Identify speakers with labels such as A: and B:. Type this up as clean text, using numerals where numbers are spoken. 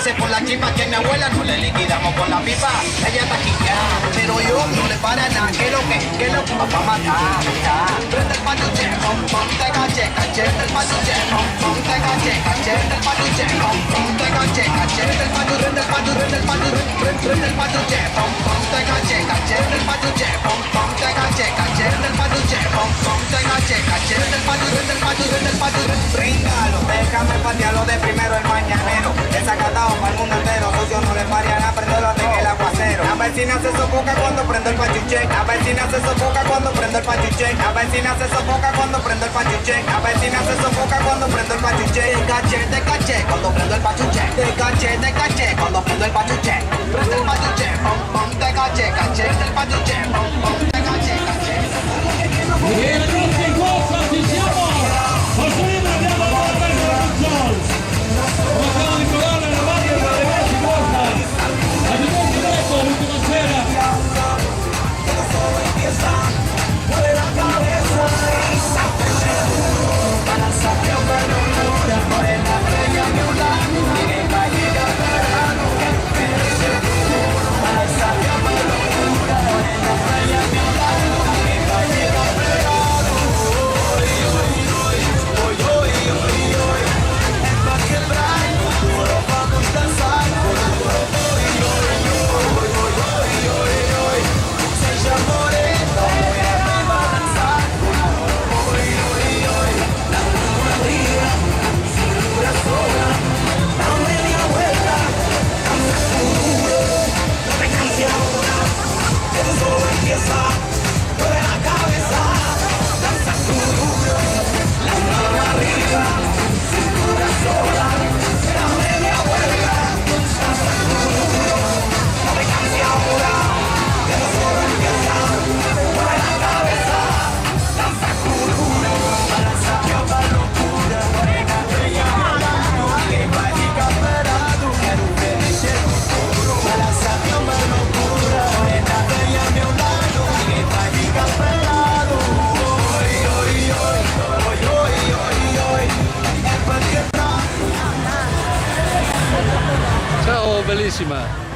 A: Prepárese por la chipa que mi abuela no le liquidamos con la pipa. Ella está aquí ya, pero yo no le para nada. ¿Qué es lo que va a matar? Prende el patuche, pom, pom, te caché, caché. El patuche, pom, pom, te caché, caché. El patuche, pom, pom, te caché, caché. El patuche, prende el patuche, prende el patuche, pom, pom, te caché, caché. El patuche, pom, pom, te caché, caché. El patuche, pom, pom, te caché, caché. El patuche, Ríngalo, déjame patearlo de primero el mañanero. Desacatado para el mundo entero, socio no le parían a prenderlo hasta que el aguacero. La vecina se sofoca cuando prendo el pachuche. La vecina se sofoca cuando prendo el pachuche. La vecina se sofoca cuando prendo el pachuche. La vecina se sofoca cuando prendo el pachuche. Te caché cuando prendo el pachuche. Te caché cuando prendo el pachuche. Prende el pachuche, pom, pom, te caché, caché. El pachuche, pom, pom, te caché, caché.
B: E ragazzi in corsa ci siamo! Prima andiamo a guardare la console! Possiamo ricordare la maglia della ragazzi in corsa! La Giuseppe Greco, l'ultima sera! Ciao bellissima!